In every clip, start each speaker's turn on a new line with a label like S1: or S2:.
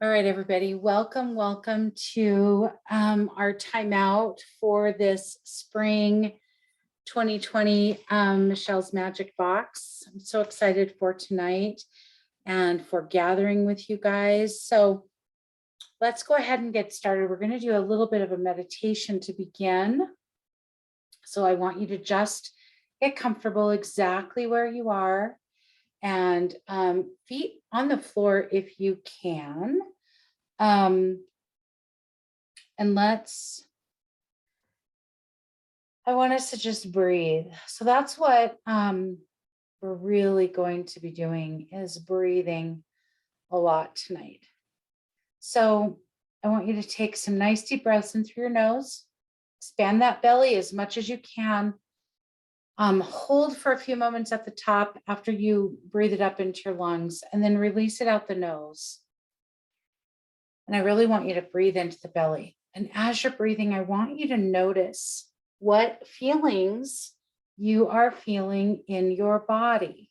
S1: All right, everybody, welcome to our timeout for this spring 2020 Michelle's Magic Box. I'm so excited for tonight and for gathering with you guys. So let's go ahead and get started. We're going to do a little bit of a meditation to begin. So I want you to just get comfortable exactly where you are and feet on the floor if you can. And I want us to just breathe. So that's what we're really going to be doing is breathing a lot tonight. So I want you to take some nice deep breaths in through your nose, expand that belly as much as you can. Hold for a few moments at the top after you breathe it up into your lungs and then release it out the nose. And I really want you to breathe into the belly. And as you're breathing, I want you to notice what feelings you are feeling in your body.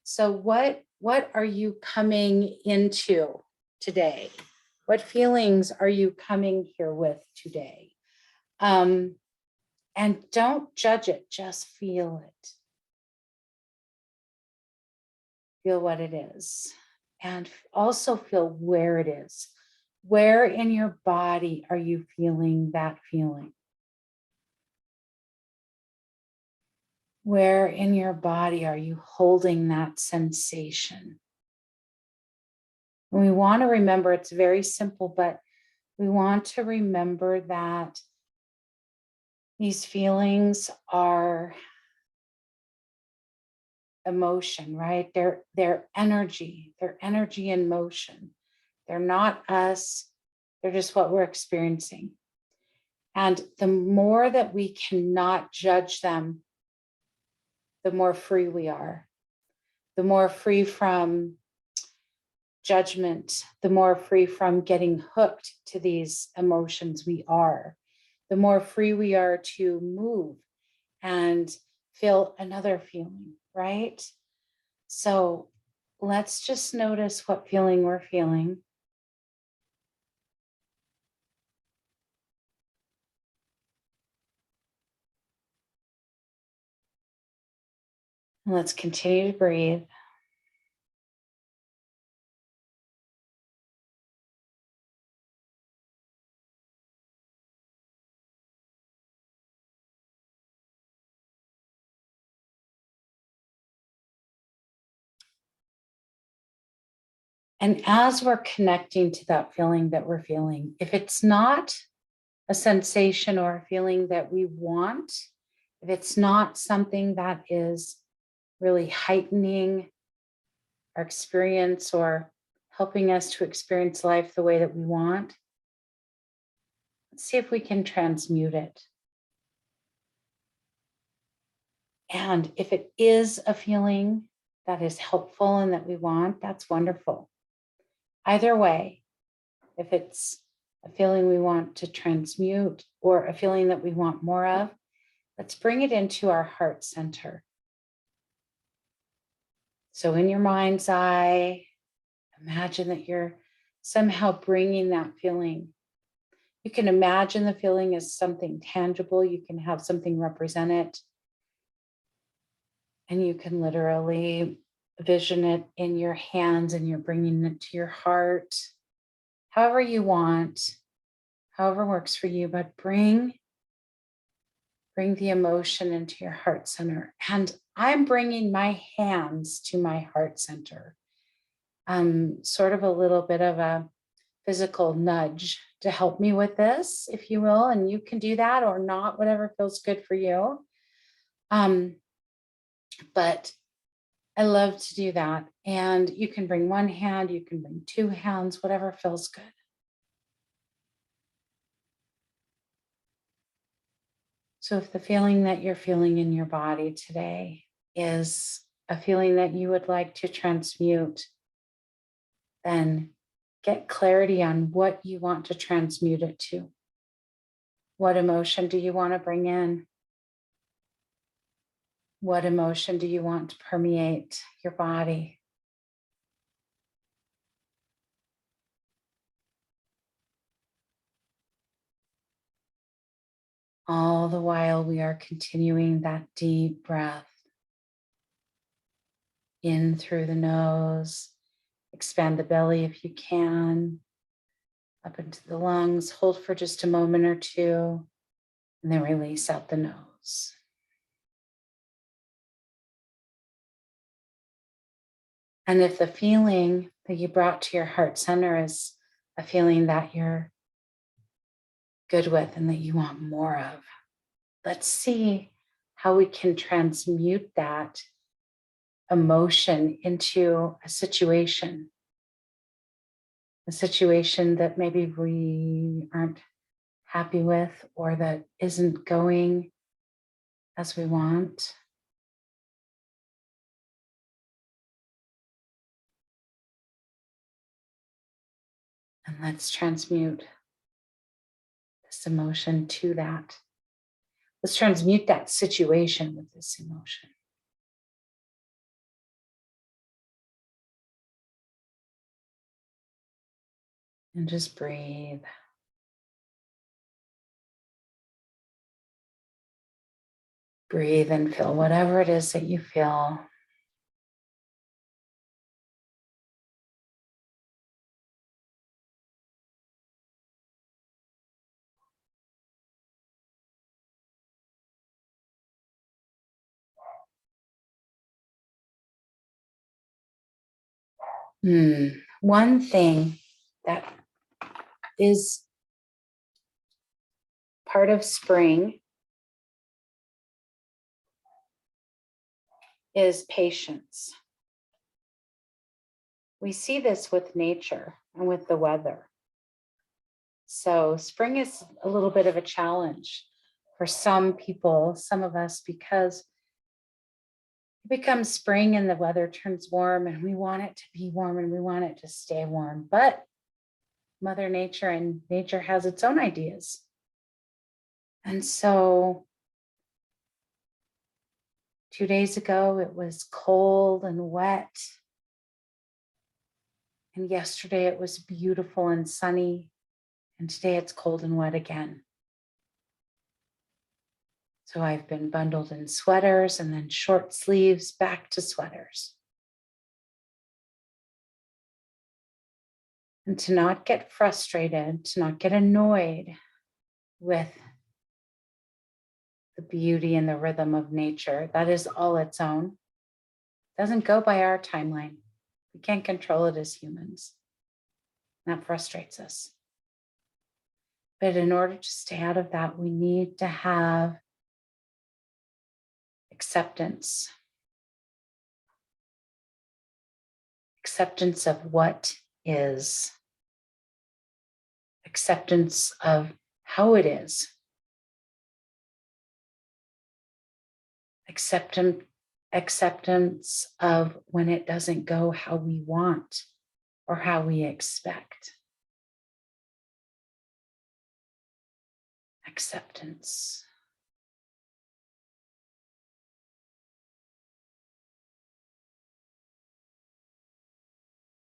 S1: So what are you coming into today? What feelings are you coming here with today? And don't judge it, just feel it. Feel what it is. And also feel where it is. Where in your body are you feeling that feeling? Where in your body are you holding that sensation? And we want to remember, it's very simple, but we want to remember that these feelings are emotion, right? They're energy in motion. They're not us. They're just what we're experiencing. And the more that we cannot judge them, the more free we are, the more free from judgment, the more free from getting hooked to these emotions we are, the more free we are to move and feel another feeling, right? So let's just notice what feeling we're feeling. And let's continue to breathe. And as we're connecting to that feeling that we're feeling, if it's not a sensation or a feeling that we want, if it's not something that is really heightening our experience or helping us to experience life the way that we want, let's see if we can transmute it. And if it is a feeling that is helpful and that we want, that's wonderful. Either way, if it's a feeling we want to transmute or a feeling that we want more of, let's bring it into our heart center. So in your mind's eye, imagine that you're somehow bringing that feeling. You can imagine the feeling as something tangible. You can have something represent it. And you can literally vision it in your hands and you're bringing it to your heart, however you want, however works for you, but bring the emotion into your heart center. And I'm bringing my hands to my heart center. Sort of a little bit of a physical nudge to help me with this, if you will. And you can do that or not, whatever feels good for you. But I love to do that. And you can bring one hand, you can bring two hands, whatever feels good. So if the feeling that you're feeling in your body today is a feeling that you would like to transmute, then get clarity on what you want to transmute it to. What emotion do you want to bring in? What emotion do you want to permeate your body? All the while, we are continuing that deep breath in through the nose. Expand the belly if you can, up into the lungs. Hold for just a moment or two, and then release out the nose. And if the feeling that you brought to your heart center is a feeling that you're good with and that you want more of, let's see how we can transmute that emotion into a situation that maybe we aren't happy with or that isn't going as we want. And let's transmute this emotion to that. Let's transmute that situation with this emotion. And just breathe. Breathe and feel whatever it is that you feel. One thing that is part of spring is patience. We see this with nature and with the weather. So spring is a little bit of a challenge for some people, some of us, because it becomes spring and the weather turns warm and we want it to be warm and we want it to stay warm. But Mother Nature and nature has its own ideas. And so 2 days ago, it was cold and wet. And yesterday it was beautiful and sunny. And today it's cold and wet again. So I've been bundled in sweaters and then short sleeves back to sweaters. And to not get frustrated, to not get annoyed with the beauty and the rhythm of nature, that is all its own. It doesn't go by our timeline. We can't control it as humans. That frustrates us. But in order to stay out of that, we need to have acceptance. Acceptance of what is. Acceptance of how it is. Acceptance of when it doesn't go how we want or how we expect. Acceptance.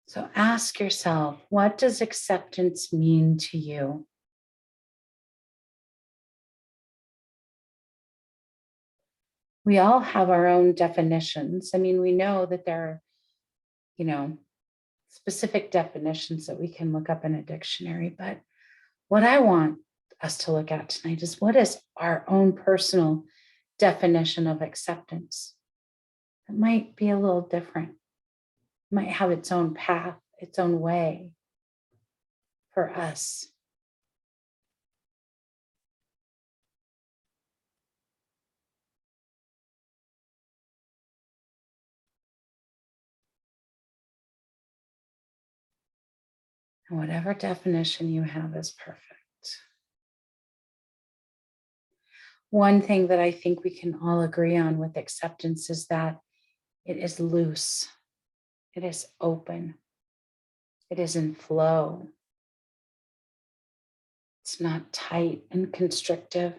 S1: So ask yourself, what does acceptance mean to you? We all have our own definitions. I mean, we know that there are, specific definitions that we can look up in a dictionary, but what I want us to look at tonight is what is our own personal definition of acceptance? It might be a little different. It might have its own path, its own way for us. And whatever definition you have is perfect. One thing that I think we can all agree on with acceptance is that it is loose, it is open, it is in flow. It's not tight and constrictive.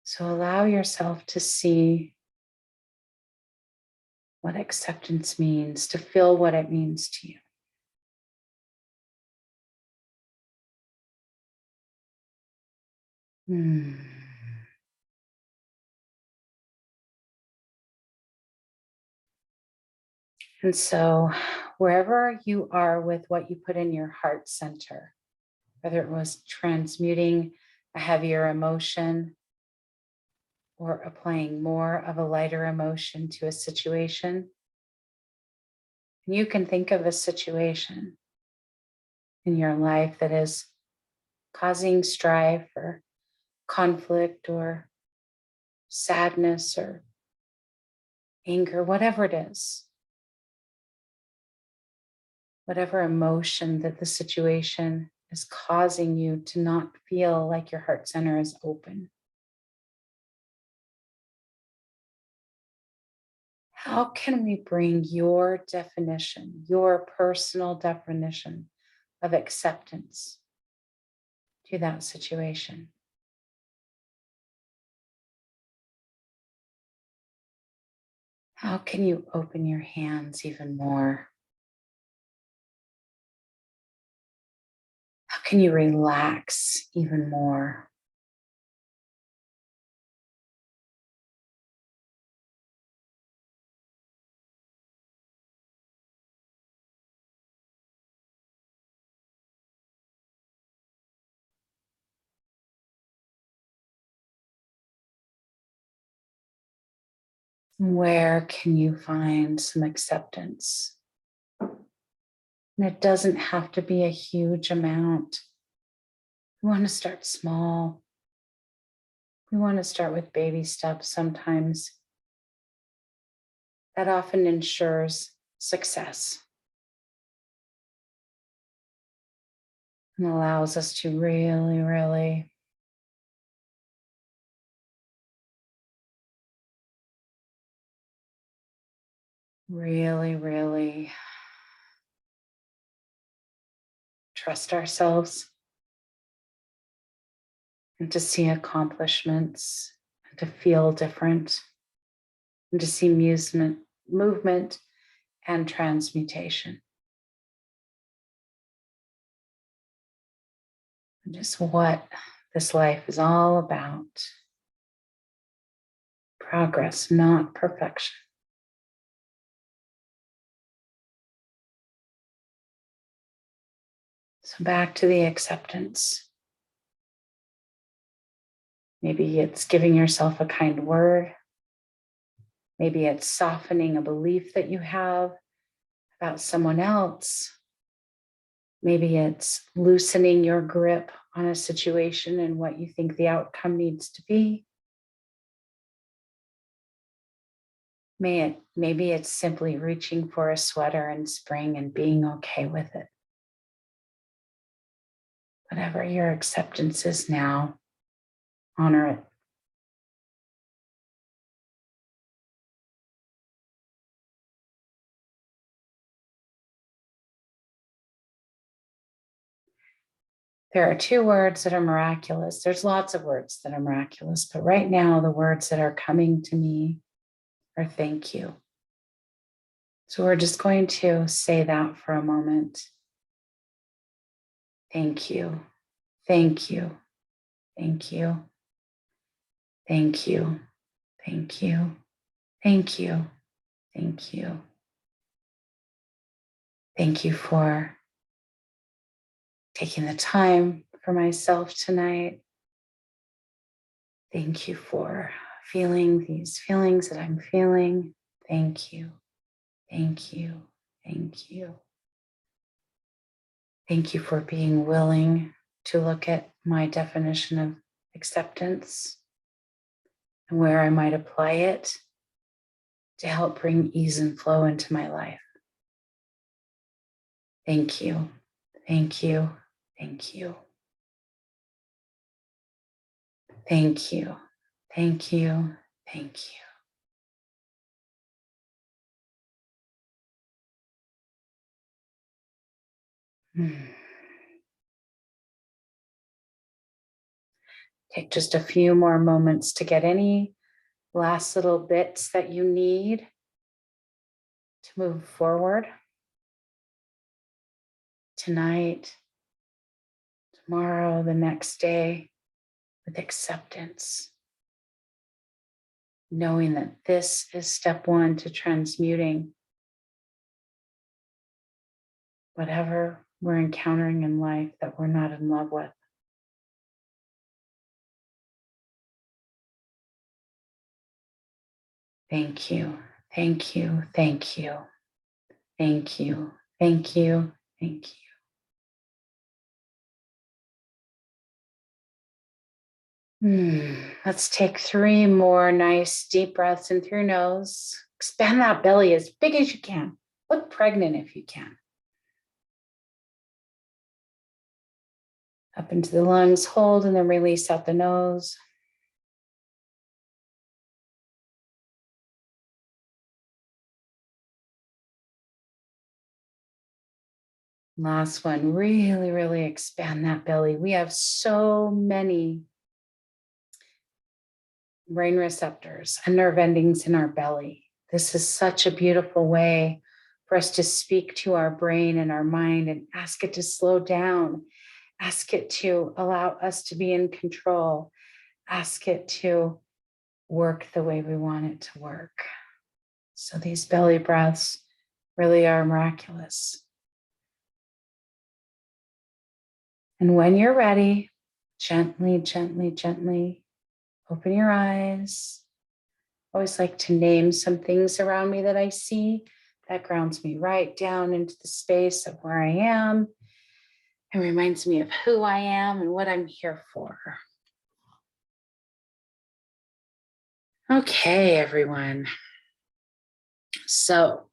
S1: So allow yourself to see what acceptance means, to feel what it means to you. Mm. And so, wherever you are with what you put in your heart center, whether it was transmuting a heavier emotion or applying more of a lighter emotion to a situation, you can think of a situation in your life that is causing strife or conflict or sadness or anger, whatever it is, whatever emotion that the situation is causing you to not feel like your heart center is open. How can we bring your definition, your personal definition of acceptance to that situation? How can you open your hands even more? How can you relax even more? Where can you find some acceptance? And it doesn't have to be a huge amount. We want to start small. We want to start with baby steps sometimes. That often ensures success and allows us to really, really trust ourselves and to see accomplishments and to feel different and to see movement and transmutation. And just what this life is all about. Progress, not perfection. So back to the acceptance. Maybe it's giving yourself a kind word. Maybe it's softening a belief that you have about someone else. Maybe it's loosening your grip on a situation and what you think the outcome needs to be. Maybe it's simply reaching for a sweater in spring and being okay with it. Whatever your acceptance is now, honor it. There are two words that are miraculous. There's lots of words that are miraculous, but right now, the words that are coming to me are thank you. So we're just going to say that for a moment. Thank you. Thank you. Thank you. Thank you. Thank you. Thank you. Thank you. Thank you for taking the time for myself tonight. Thank you for feeling these feelings that I'm feeling. Thank you. Thank you. Thank you. Thank you for being willing to look at my definition of acceptance and where I might apply it to help bring ease and flow into my life. Thank you. Thank you. Thank you. Thank you. Thank you. Thank you. Take just a few more moments to get any last little bits that you need to move forward tonight, tomorrow, the next day, with acceptance, knowing that this is step one to transmuting whatever we're encountering in life that we're not in love with. Thank you, thank you, thank you, thank you, thank you, thank you. Let's take 3 more nice deep breaths in through your nose. Expand that belly as big as you can. Look pregnant if you can. Up into the lungs, hold, and then release out the nose. Last one, really, really expand that belly. We have so many brain receptors and nerve endings in our belly. This is such a beautiful way for us to speak to our brain and our mind and ask it to slow down, ask it to allow us to be in control, ask it to work the way we want it to work. So these belly breaths really are miraculous. And when you're ready, gently, gently, gently open your eyes. I always like to name some things around me that I see. That grounds me right down into the space of where I am and reminds me of who I am and what I'm here for. Okay, everyone. So,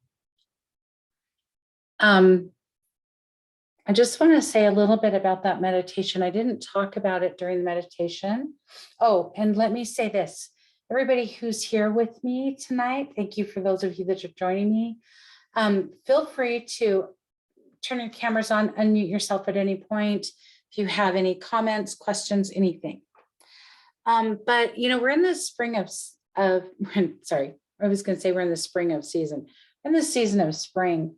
S1: I just want to say a little bit about that meditation. I didn't talk about it during the meditation. Oh, and let me say this. Everybody who's here with me tonight, thank you for those of you that are joining me. Feel free to turn your cameras on, unmute yourself at any point. If you have any comments, questions, anything. But we're in the spring of sorry, I was going to say we're in the spring of season. We're in the season of spring.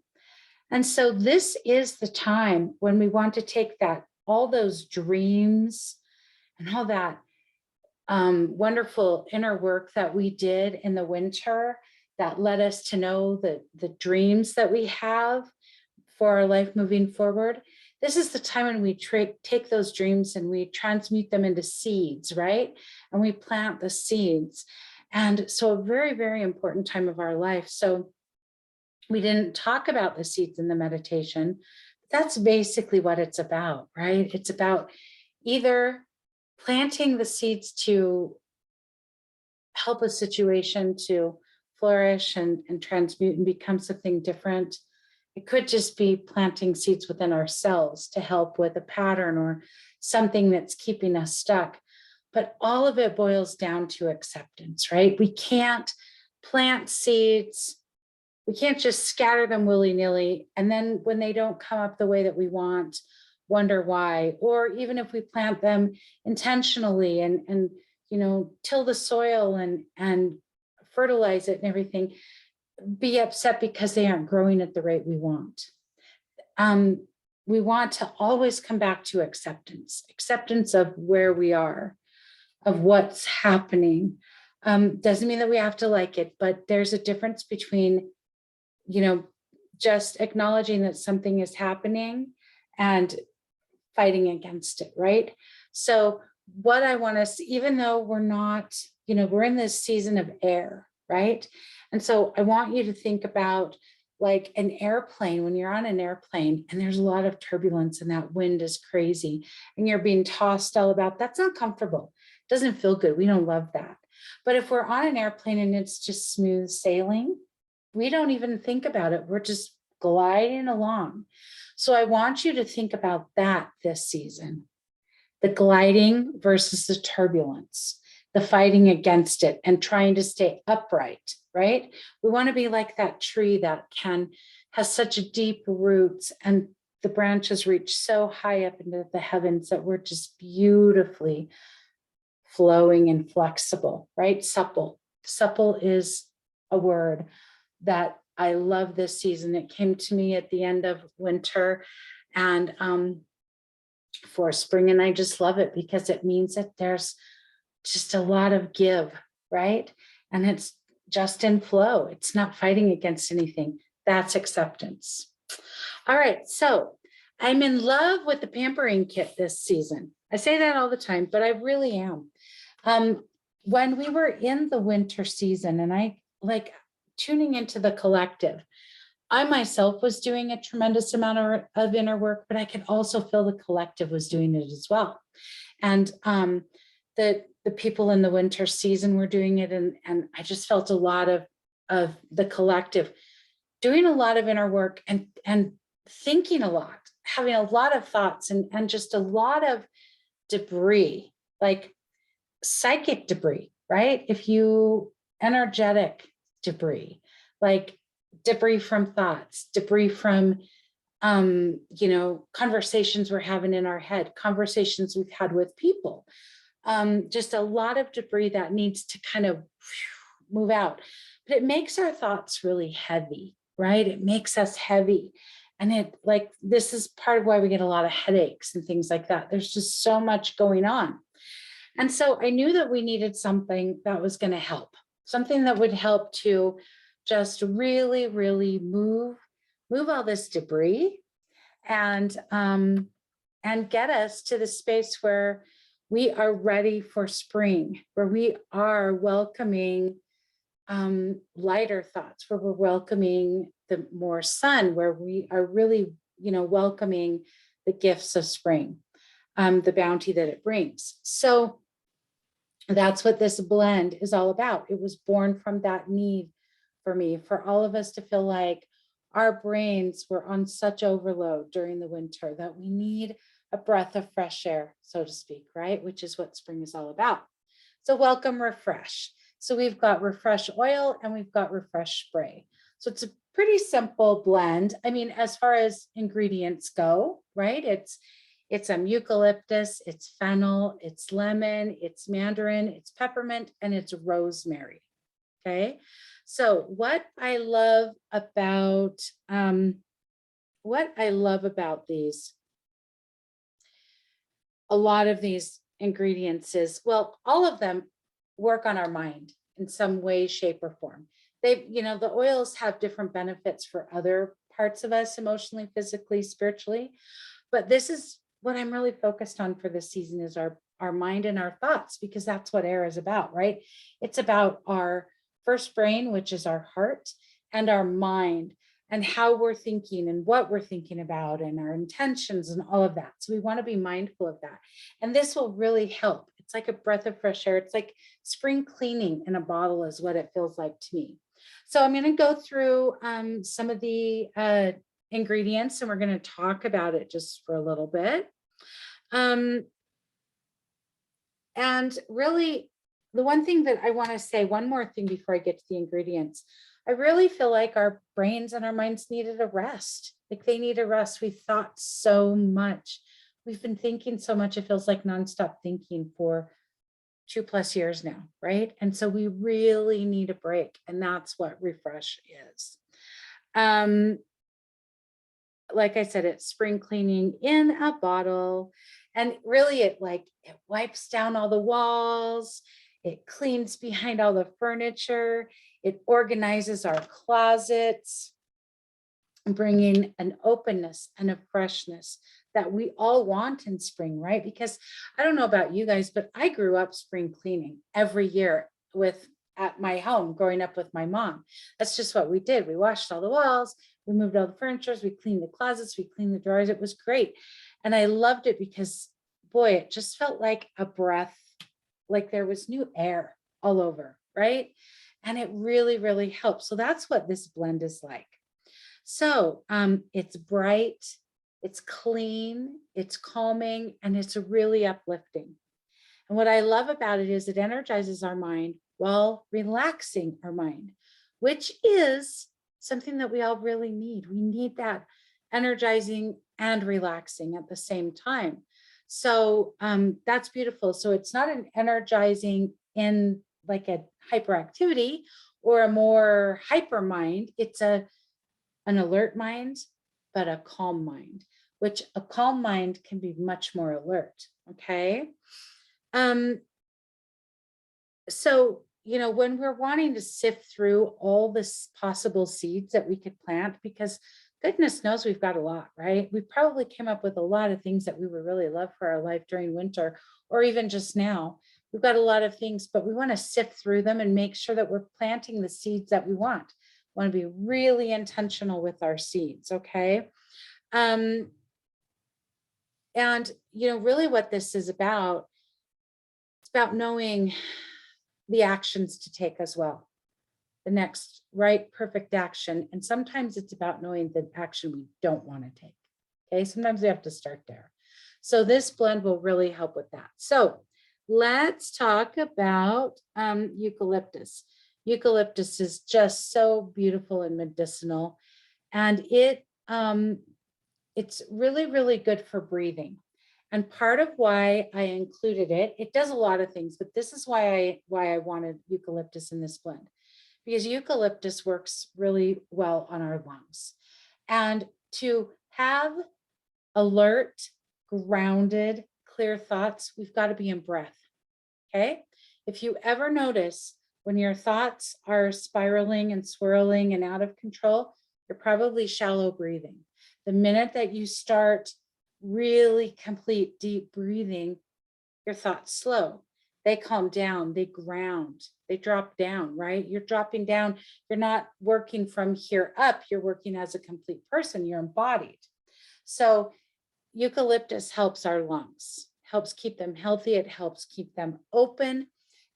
S1: And so this is the time when we want to take all those dreams and all that wonderful inner work that we did in the winter that led us to know the dreams that we have for our life moving forward. This is the time when we take those dreams and we transmute them into seeds, right? And we plant the seeds. And so a very, very important time of our life. So we didn't talk about the seeds in the meditation. That's basically what it's about, right? It's about either planting the seeds to help a situation to flourish and transmute and become something different. It could just be planting seeds within ourselves to help with a pattern or something that's keeping us stuck. But all of it boils down to acceptance, right? We can't plant seeds. We can't just scatter them willy-nilly. And then when they don't come up the way that we want, wonder why. Or even if we plant them intentionally and till the soil and fertilize it and everything, be upset because they aren't growing at the rate we want. We want to always come back to acceptance of where we are, of what's happening. Doesn't mean that we have to like it, but there's a difference between just acknowledging that something is happening and fighting against it, right? So what I want to, even though we're not, we're in this season of air, right? And so I want you to think about like an airplane, when you're on an airplane and there's a lot of turbulence and that wind is crazy and you're being tossed all about, that's not comfortable. It doesn't feel good. We don't love that. But if we're on an airplane and it's just smooth sailing, we don't even think about it. We're just gliding along. So I want you to think about that this season, the gliding versus the turbulence, the fighting against it and trying to stay upright, right? We want to be like that tree that has such deep roots and the branches reach so high up into the heavens that we're just beautifully flowing and flexible, right? Supple. Supple is a word that I love this season. It came to me at the end of winter and for spring. And I just love it because it means that there's just a lot of give, right? And it's just in flow. It's not fighting against anything. That's acceptance. All right. So I'm in love with the pampering kit this season. I say that all the time, but I really am. Um, when we were in the winter season and I like tuning into the collective, I myself was doing a tremendous amount of inner work, but I could also feel the collective was doing it as well. And the people in the winter season were doing it, and I just felt a lot of the collective doing a lot of inner work and thinking a lot, having a lot of thoughts and just a lot of debris, like psychic debris, right? If you energetic debris, like debris from thoughts, debris from conversations we're having in our head, conversations we've had with people, just a lot of debris that needs to kind of move out. But it makes our thoughts really heavy, right? It makes us heavy. And this is part of why we get a lot of headaches and things like that. There's just so much going on. And so I knew that we needed something that was going to help, something that would help to just really, really move all this debris and get us to the space where we are ready for spring, where we are welcoming lighter thoughts, where we're welcoming the more sun, where we are really, welcoming the gifts of spring, the bounty that it brings. So that's what this blend is all about. It was born from that need for me, for all of us to feel like our brains were on such overload during the winter that we need a breath of fresh air, so to speak, right? Which is what spring is all about. So welcome Refresh. So we've got Refresh oil and we've got Refresh spray. So it's a pretty simple blend. I mean, as far as ingredients go, right? It's eucalyptus, it's fennel, it's lemon, it's mandarin, it's peppermint, and it's rosemary. Okay. So what I love about these, a lot of these ingredients is, well, all of them work on our mind in some way, shape, or form. The oils have different benefits for other parts of us, emotionally, physically, spiritually. But this is what I'm really focused on for this season, is our mind and our thoughts, because that's what air is about, right? It's about our first brain, which is our heart, and our mind, and how we're thinking and what we're thinking about and our intentions and all of that. So we want to be mindful of that. And this will really help. It's like a breath of fresh air. It's like spring cleaning in a bottle is what it feels like to me. So I'm going to go through some of the ingredients, and we're going to talk about it just for a little bit. And really, the one thing that I want to say, one more thing before I get to the ingredients, I really feel like our brains and our minds needed a rest. Like they need a rest. We've thought so much. We've been thinking so much. It feels like nonstop thinking for 2+ years now, right? And so we really need a break. And that's what Refresh is. Like I said, it's spring cleaning in a bottle. And really it wipes down all the walls. It cleans behind all the furniture. It organizes our closets, bringing an openness and a freshness that we all want in spring, right? Because I don't know about you guys, but I grew up spring cleaning every year at my home growing up with my mom. That's just what we did. We washed all the walls, we moved all the furniture, we cleaned the closets, we cleaned the drawers. It was great. And I loved it because, boy, it just felt like a breath, like there was new air all over, right? And it really, really helps. So that's what this blend is like. So it's bright, it's clean, it's calming, and it's really uplifting. And what I love about it is it energizes our mind while relaxing our mind, which is something that we all really need. We need that energizing and relaxing at the same time. So that's beautiful. So it's not an energizing in like a hyperactivity or a more hyper mind. It's an alert mind, but a calm mind, which a calm mind can be much more alert. Okay. Um, so, when we're wanting to sift through all this possible seeds that we could plant, because goodness knows we've got a lot, right? We probably came up with a lot of things that we would really love for our life during winter, or even just now. We've got a lot of things, but we want to sift through them and make sure that we're planting the seeds that we want. We want to be really intentional with our seeds, okay? Um, and really what this is about, it's about knowing the actions to take as well, the next right perfect action. And sometimes it's about knowing the action we don't want to take. Okay, sometimes we have to start there. So this blend will really help with that. So let's talk about eucalyptus. Eucalyptus is just so beautiful and medicinal, and it's really, really good for breathing. And part of why I included it, it does a lot of things, but this is why I wanted eucalyptus in this blend, because eucalyptus works really well on our lungs. And to have alert, grounded, clear thoughts, we've got to be in breath. Okay. If you ever notice when your thoughts are spiraling and swirling and out of control, you're probably shallow breathing. The minute that you start really complete deep breathing, your thoughts slow. They calm down, they ground, they drop down, right? You're dropping down. You're not working from here up. You're working as a complete person. You're embodied. So eucalyptus helps our lungs, helps keep them healthy. It helps keep them open.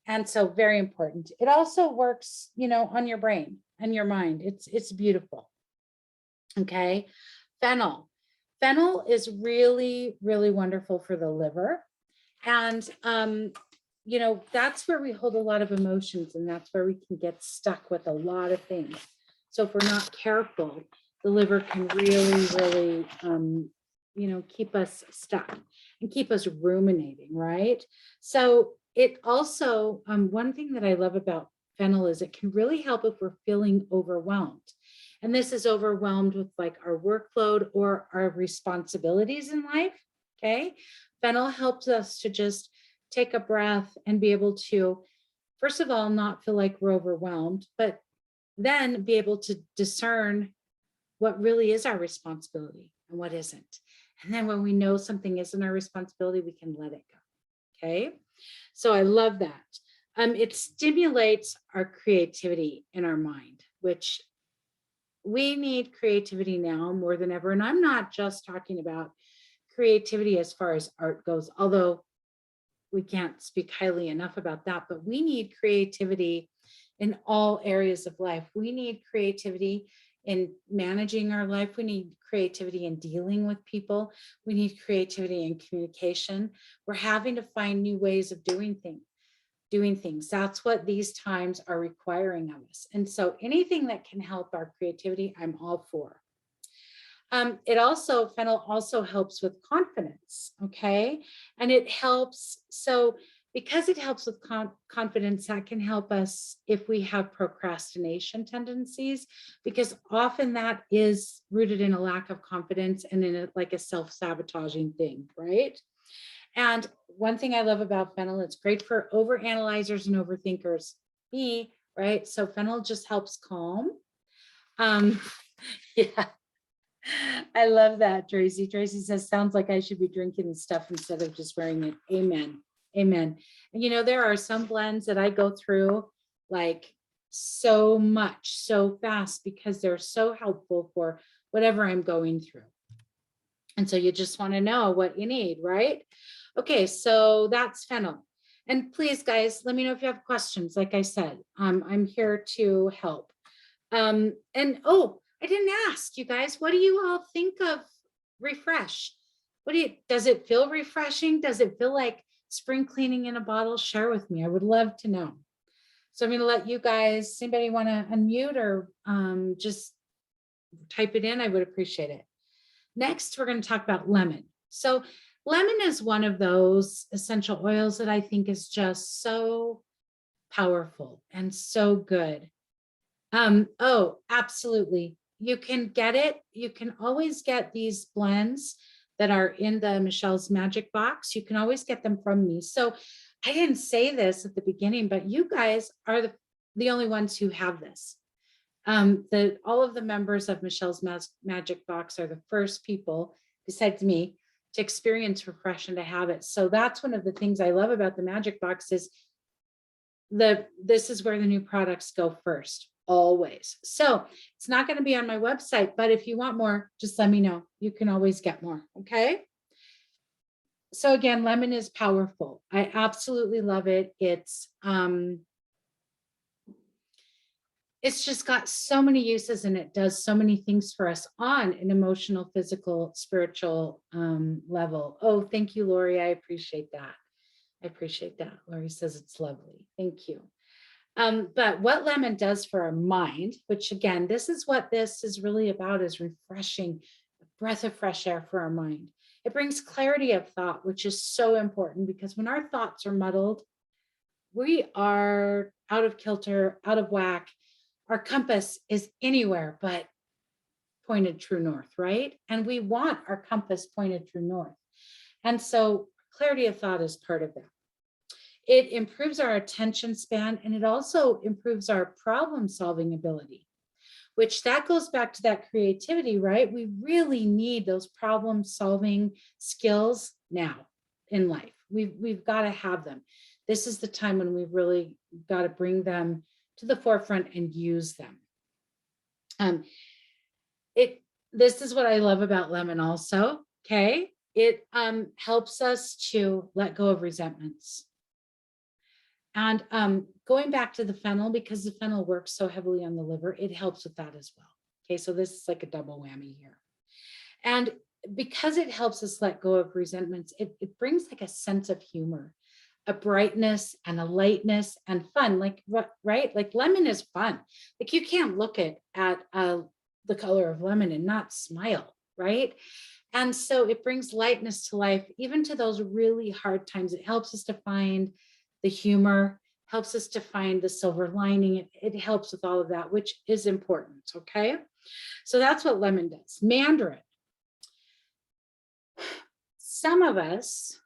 S1: And so very important. It also works, on your brain and your mind. It's beautiful. Okay. Fennel. Fennel is really, really wonderful for the liver. And, that's where we hold a lot of emotions, and that's where we can get stuck with a lot of things. So if we're not careful, the liver can really, really, keep us stuck and keep us ruminating, right? So it also, one thing that I love about fennel is it can really help if we're feeling overwhelmed. And this is overwhelmed with like our workload or our responsibilities in life. Okay. Fennel helps us to just take a breath and be able to, first of all, not feel like we're overwhelmed, but then be able to discern what really is our responsibility and what isn't. And then when we know something isn't our responsibility, we can let it go. Okay. So I love that. It stimulates our creativity in our mind, which we need creativity now more than ever. And I'm not just talking about creativity as far as art goes, although we can't speak highly enough about that, but we need creativity in all areas of life. We need creativity in managing our life. We need creativity in dealing with people. We need creativity in communication. We're having to find new ways of doing things. That's what these times are requiring of us. And so anything that can help our creativity, I'm all for. Fennel also helps with confidence, okay? And it helps, so because it helps with confidence, that can help us if we have procrastination tendencies, because often that is rooted in a lack of confidence and in like a self-sabotaging thing, right? And one thing I love about fennel, it's great for overanalyzers and overthinkers. Right? So fennel just helps calm. Yeah. I love that, Tracy. Tracy says, sounds like I should be drinking this stuff instead of just wearing it. Amen. Amen. And there are some blends that I go through like so much, so fast, because they're so helpful for whatever I'm going through. And so you just want to know what you need, right? Okay, so that's fennel. And please, guys, let me know if you have questions. Like I said, I'm here to help. I didn't ask you guys, what do you all think of refresh? Does it feel refreshing? Does it feel like spring cleaning in a bottle? Share with me. I would love to know. So I'm going to let you guys, anybody want to unmute or just type it in? I would appreciate it. Next, we're going to talk about lemon. So lemon is one of those essential oils that I think is just so powerful and so good. Oh, absolutely. you can get it. You can always get these blends that are in the Michelle's Magic Box. You can always get them from me. So I didn't say this at the beginning, but you guys are the only ones who have this. All of the members of Michelle's Magic Box are the first people besides me to experience Refresh and to have it. So that's one of the things I love about the Magic Box is this is where the new products go first, always. So it's not going to be on my website, but if you want more, just let me know. You can always get more. Okay. So again, lemon is powerful. I absolutely love it. It's just got so many uses and it does so many things for us on an emotional, physical, spiritual level. Oh, thank you, Lori. I appreciate that. I appreciate that. Lori says it's lovely. Thank you. But what lemon does for our mind, which again, this is what this is really about, is refreshing, a breath of fresh air for our mind. It brings clarity of thought, which is so important because when our thoughts are muddled, we are out of kilter, out of whack. Our compass is anywhere but pointed true north, right? And we want our compass pointed true north. And so clarity of thought is part of that. It improves our attention span and it also improves our problem solving ability, which that goes back to that creativity, right? We really need those problem solving skills now in life. We've got to have them. This is the time when we've really got to bring them to the forefront and use them. This is what I love about lemon also, okay? It helps us to let go of resentments. And going back to the fennel, because the fennel works so heavily on the liver, it helps with that as well. Okay, so this is like a double whammy here. And because it helps us let go of resentments, it brings like a sense of humor, a brightness and a lightness and fun, like, right? Like lemon is fun. Like you can't look at the color of lemon and not smile, right? And so it brings lightness to life, even to those really hard times. It helps us to find the humor, helps us to find the silver lining. It helps with all of that, which is important, okay? So that's what lemon does. Mandarin. Some of us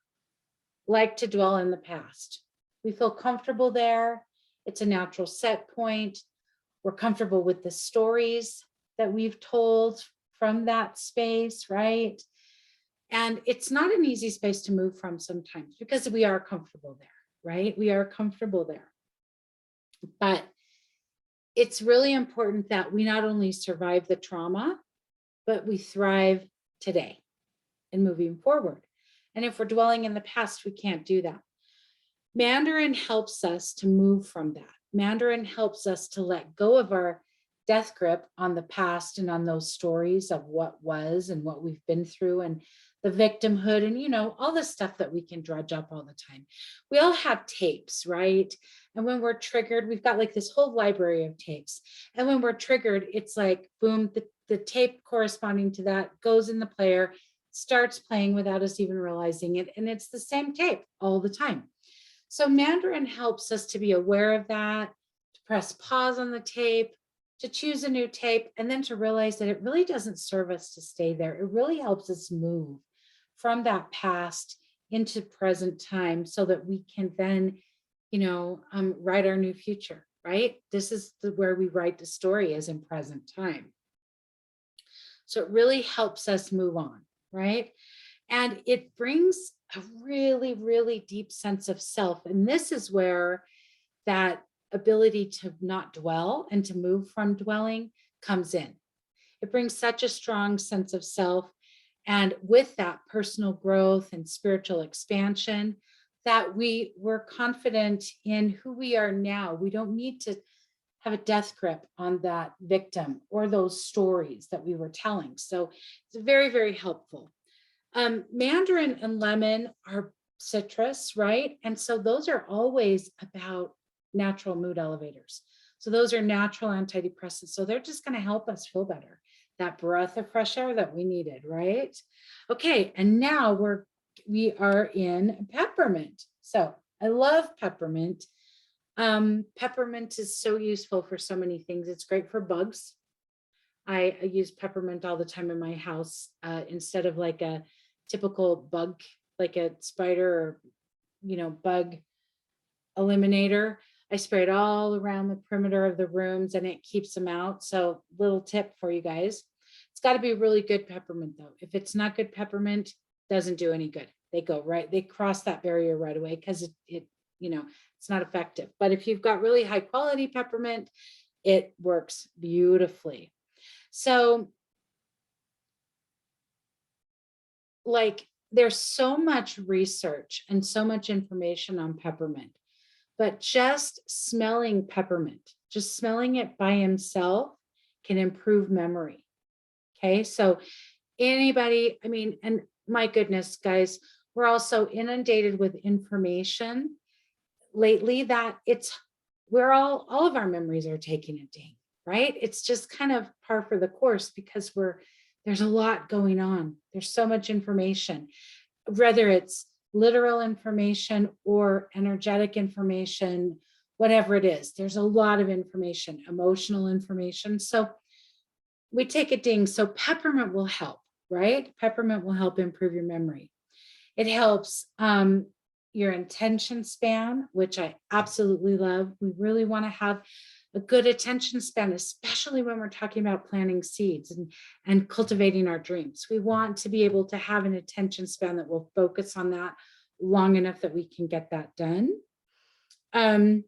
S1: like to dwell in the past. We feel comfortable there. It's a natural set point. We're comfortable with the stories that we've told from that space, right? And it's not an easy space to move from sometimes because we are comfortable there, right? We are comfortable there. But it's really important that we not only survive the trauma, but we thrive today and moving forward. And if we're dwelling in the past, we can't do that. Mandarin helps us to move from that. Mandarin helps us to let go of our death grip on the past and on those stories of what was and what we've been through and the victimhood and, you know, all the stuff that we can drudge up all the time. We all have tapes, right? And when we're triggered, we've got like this whole library of tapes. And when we're triggered, it's like, boom, the tape corresponding to that goes in the player, starts playing without us even realizing it. And it's the same tape all the time. So Mandarin helps us to be aware of that, to press pause on the tape, to choose a new tape, and then to realize that it really doesn't serve us to stay there. It really helps us move from that past into present time so that we can then, you know, write our new future, right? This is where we write the story, is in present time. So it really helps us move on, right? And it brings a really, really deep sense of self. And this is where that ability to not dwell and to move from dwelling comes in. It brings such a strong sense of self. And with that personal growth and spiritual expansion, that we're confident in who we are now. We don't need to have a death grip on that victim or those stories that we were telling. So it's very, very helpful. Mandarin and lemon are citrus, right? And so those are always about natural mood elevators. So those are natural antidepressants. So they're just going to help us feel better. That breath of fresh air that we needed, right? Okay, and now we are in peppermint. So I love peppermint. Peppermint is so useful for so many things. It's great for bugs, I use peppermint all the time in my house, instead of like a typical bug, like a spider or, bug eliminator. I spray it all around the perimeter of the rooms and it keeps them out. So, little tip for you guys. It's got to be really good peppermint though. If it's not good peppermint, doesn't do any good. They cross that barrier right away because it's not effective. But if you've got really high quality peppermint, it works beautifully. So, like, there's so much research and so much information on peppermint, but just smelling peppermint, just smelling it by himself can improve memory. Okay. So, anybody, I mean, and my goodness, guys, we're also inundated with information lately that all of our memories are taking a ding, right? It's just kind of par for the course because there's a lot going on. There's so much information, whether it's literal information or energetic information, whatever it is, there's a lot of information, emotional information. So we take a ding. So peppermint will help, right? Peppermint will help improve your memory. It helps your attention span, which I absolutely love. We really want to have a good attention span, especially when we're talking about planting seeds and cultivating our dreams. We want to be able to have an attention span that will focus on that long enough that we can get that done. And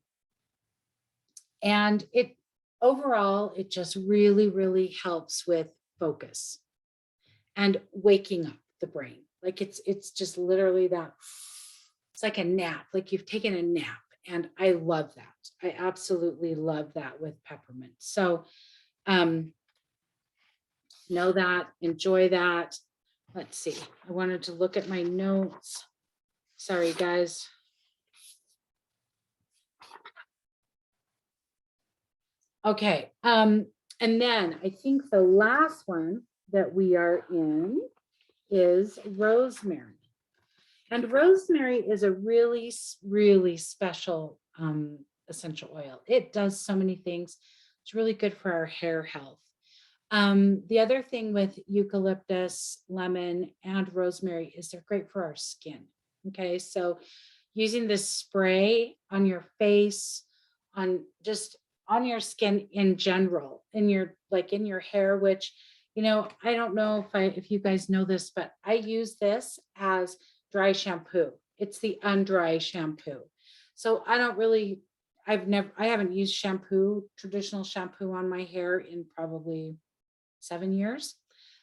S1: overall, it just really, really helps with focus and waking up the brain. Like it's just literally that. It's like a nap, like you've taken a nap. And I love that. I absolutely love that with peppermint. So know that, enjoy that. Let's see. I wanted to look at my notes. Sorry, guys. Okay. And then I think the last one that we are in is rosemary. And rosemary is a really, really special essential oil. It does so many things. It's really good for our hair health. The other thing with eucalyptus, lemon, and rosemary is they're great for our skin. Okay, so using this spray on your face, on your skin in general, in your hair, which I don't know if you guys know this, but I use this as dry shampoo. It's the undry shampoo. So I haven't used traditional shampoo on my hair in probably 7 years.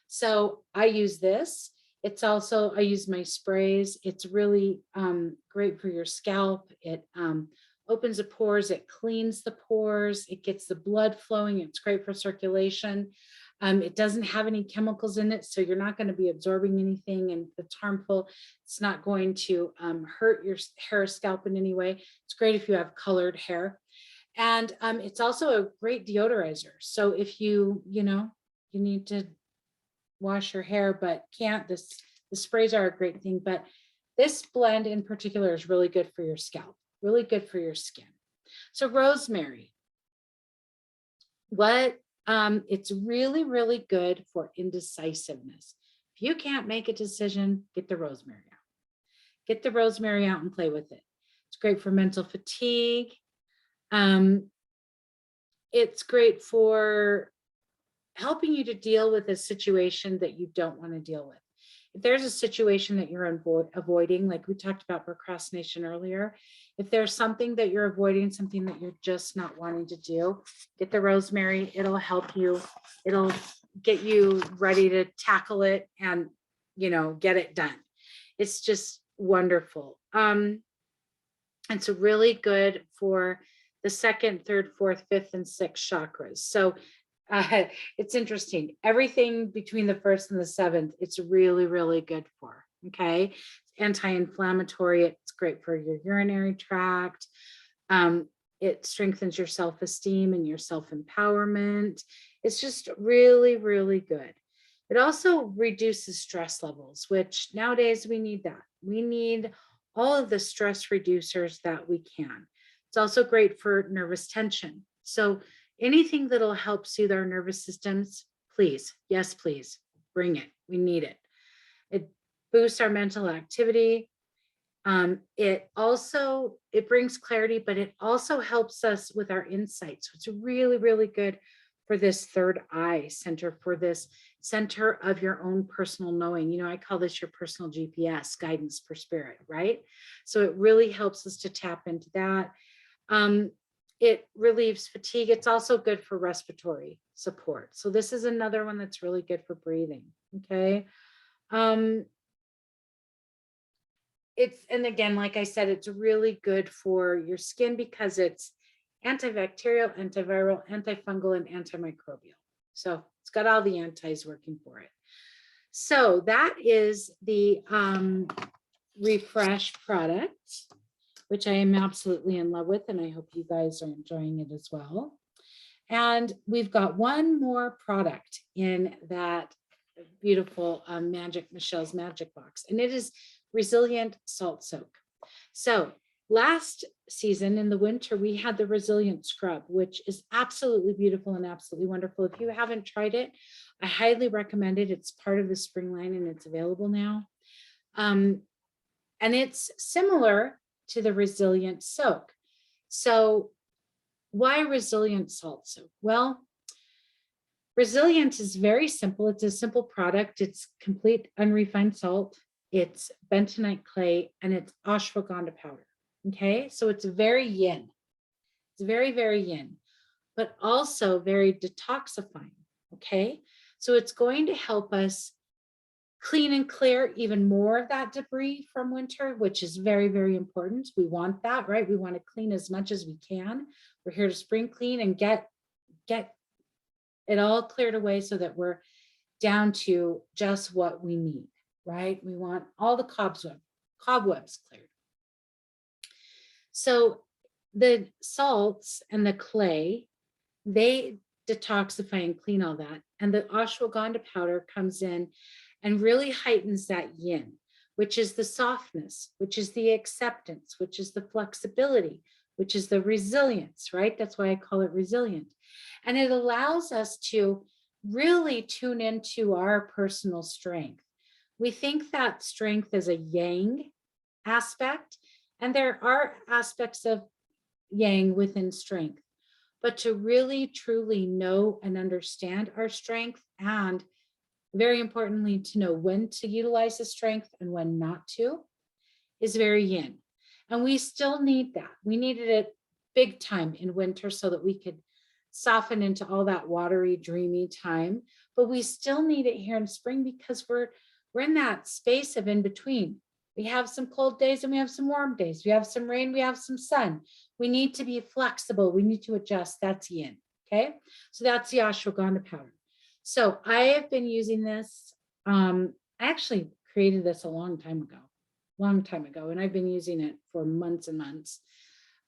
S1: So I use this. I use my sprays. It's really great for your scalp. It opens the pores. It cleans the pores. It gets the blood flowing. It's great for circulation. It doesn't have any chemicals in it, so you're not going to be absorbing anything and that's harmful. It's not going to hurt your hair or scalp in any way. It's great if you have colored hair. And it's also a great deodorizer. So if you need to wash your hair but can't, the sprays are a great thing. But this blend in particular is really good for your scalp, really good for your skin. So rosemary. It's really, really good for indecisiveness. If you can't make a decision, get the rosemary out. Get the rosemary out and play with it. It's great for mental fatigue. It's great for helping you to deal with a situation that you don't want to deal with. If there's a situation that you're avoiding, like we talked about procrastination earlier, if there's something that you're avoiding, something that you're just not wanting to do, get the rosemary. It'll help you. It'll get you ready to tackle it and, get it done. It's just wonderful. It's really good for the second, third, fourth, fifth, and sixth chakras. So it's interesting. Everything between the first and the seventh, it's really, really good for. Okay. It's anti-inflammatory. It's great for your urinary tract. It strengthens your self-esteem and your self-empowerment. It's just really, really good. It also reduces stress levels, which nowadays we need that. We need all of the stress reducers that we can. It's also great for nervous tension. So anything that'll help soothe our nervous systems, please. Yes, please. Bring it. We need it. It boosts our mental activity. It brings clarity, but it also helps us with our insights. So it's really, really good for this third eye center, for this center of your own personal knowing. You know, I call this your personal GPS, guidance per spirit, right? So it really helps us to tap into that. It relieves fatigue. It's also good for respiratory support. So this is another one that's really good for breathing. Okay. And again, like I said, it's really good for your skin because it's antibacterial, antiviral, antifungal, and antimicrobial. So it's got all the antis working for it. So that is the Refresh product, which I am absolutely in love with, and I hope you guys are enjoying it as well. And we've got one more product in that beautiful Michelle's Magic Box, and it is Resilient Salt Soak. So last season in the winter, we had the Resilient Scrub, which is absolutely beautiful and absolutely wonderful. If you haven't tried it, I highly recommend it. It's part of the spring line and it's available now. And it's similar to the Resilient Soak. So why Resilient Salt Soak? Well, Resilient is very simple. It's a simple product. It's complete unrefined salt. It's bentonite clay and it's ashwagandha powder. Okay, so it's very yin. It's very, very yin, but also very detoxifying. Okay, so it's going to help us clean and clear even more of that debris from winter, which is very, very important. We want that, right? We want to clean as much as we can. We're here to spring clean and get it all cleared away so that we're down to just what we need, right? We want all the cobwebs cleared. So the salts and the clay, they detoxify and clean all that. And the ashwagandha powder comes in and really heightens that yin, which is the softness, which is the acceptance, which is the flexibility, which is the resilience, right? That's why I call it resilient. And it allows us to really tune into our personal strength. We think that strength is a yang aspect, and there are aspects of yang within strength, but to really truly know and understand our strength, and very importantly, to know when to utilize the strength and when not to, is very yin. And we still need that. We needed it big time in winter so that we could soften into all that watery, dreamy time. But we still need it here in spring because we're in that space of in between. We have some cold days and we have some warm days. We have some rain, we have some sun. We need to be flexible. We need to adjust. That's yin. Okay. So that's the ashwagandha powder. So I have been using this. I actually created this a long time ago, and I've been using it for months and months,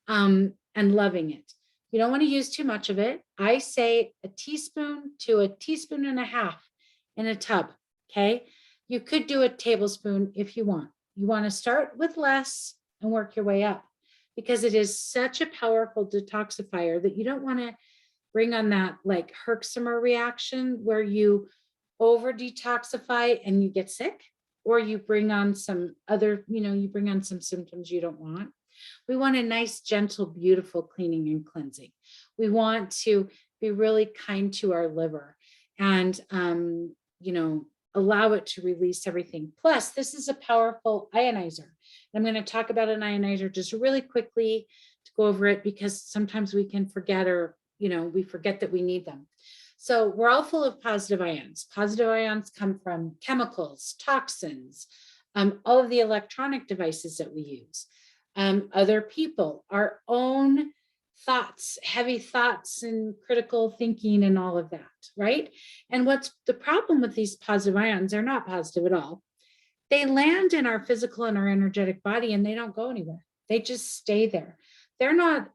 S1: and loving it. You don't want to use too much of it. I say a teaspoon to a teaspoon and a half in a tub. Okay. You could do a tablespoon if you want. You want to start with less and work your way up, because it is such a powerful detoxifier that you don't want to bring on that like Herxheimer reaction where you over detoxify and you get sick, or you bring on some other, you bring on some symptoms you don't want. We want a nice, gentle, beautiful cleaning and cleansing. We want to be really kind to our liver and, allow it to release everything. Plus, this is a powerful ionizer. And I'm going to talk about an ionizer just really quickly to go over it, because sometimes we can forget, or, we forget that we need them. So we're all full of positive ions. Positive ions come from chemicals, toxins, all of the electronic devices that we use, other people, our own thoughts, heavy thoughts and critical thinking and all of that, right? And what's the problem with these positive ions? They're not positive at all. They land in our physical and our energetic body and they don't go anywhere. They just stay there. They're not,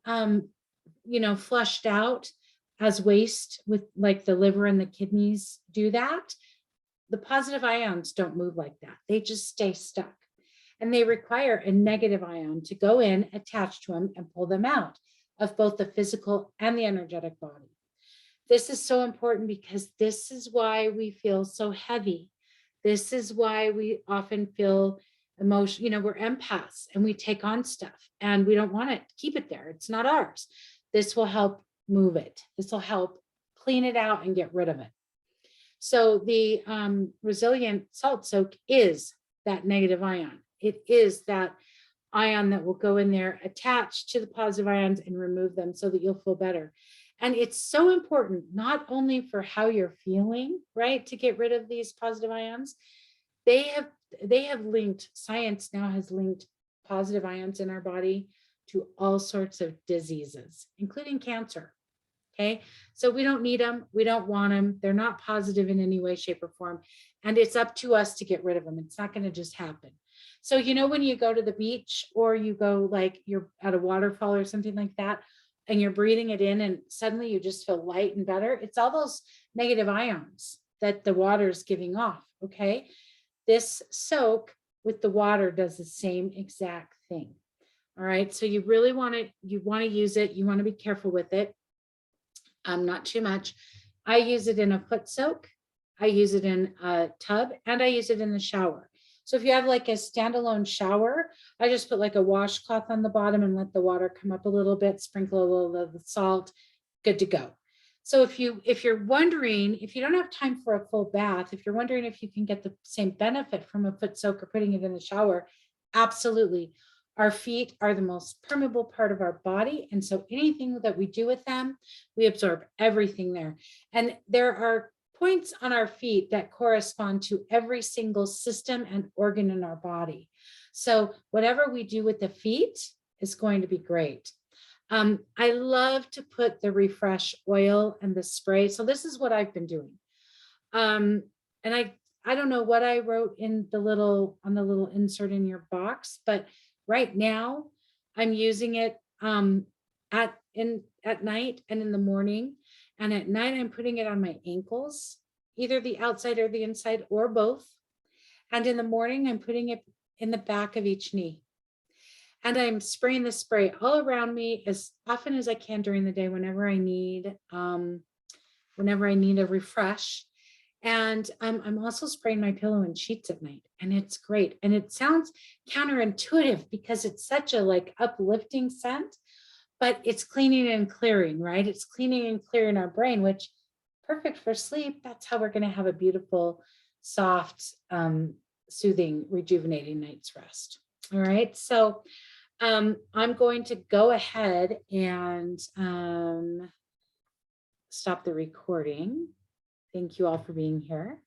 S1: flushed out as waste with like the liver and the kidneys do that. The positive ions don't move like that. They just stay stuck. And they require a negative ion to go in, attach to them, and pull them out of both the physical and the energetic body. This is so important because this is why we feel so heavy. This is why we often feel emotion, we're empaths and we take on stuff and we don't want to keep it there. It's not ours. This will help move it. This will help clean it out and get rid of it. So the resilient salt soak is that negative ion. It is that ion that will go in there, attach to the positive ions and remove them so that you'll feel better. And it's so important, not only for how you're feeling, right, to get rid of these positive ions. They have linked, science now has linked positive ions in our body to all sorts of diseases, including cancer. Okay, so we don't need them. We don't want them. They're not positive in any way, shape, or form. And it's up to us to get rid of them. It's not going to just happen. So, when you go to the beach or you go like you're at a waterfall or something like that, and you're breathing it in and suddenly you just feel light and better, it's all those negative ions that the water is giving off. Okay, this soak with the water does the same exact thing. All right, so you really want to use it. You want to be careful with it. Not too much. I use it in a foot soak. I use it in a tub and I use it in the shower. So if you have like a standalone shower, I just put like a washcloth on the bottom and let the water come up a little bit, sprinkle a little of the salt, good to go. So if you're wondering, if you don't have time for a full bath, if you're wondering if you can get the same benefit from a foot soak or putting it in the shower, absolutely. Our feet are the most permeable part of our body. And so anything that we do with them, we absorb everything there. And there are points on our feet that correspond to every single system and organ in our body. So whatever we do with the feet is going to be great. I love to put the refresh oil and the spray. So this is what I've been doing. And I don't know what I wrote in the little insert in your box, but right now I'm using it at night and in the morning. And at night I'm putting it on my ankles, either the outside or the inside or both. And in the morning I'm putting it in the back of each knee. And I'm spraying the spray all around me as often as I can during the day whenever I need a refresh. And I'm also spraying my pillow and sheets at night, and it's great. And it sounds counterintuitive because it's such a like uplifting scent, but it's cleaning and clearing, right? It's cleaning and clearing our brain, which perfect for sleep. That's how we're going to have a beautiful, soft, soothing, rejuvenating night's rest. All right. So I'm going to go ahead and stop the recording. Thank you all for being here.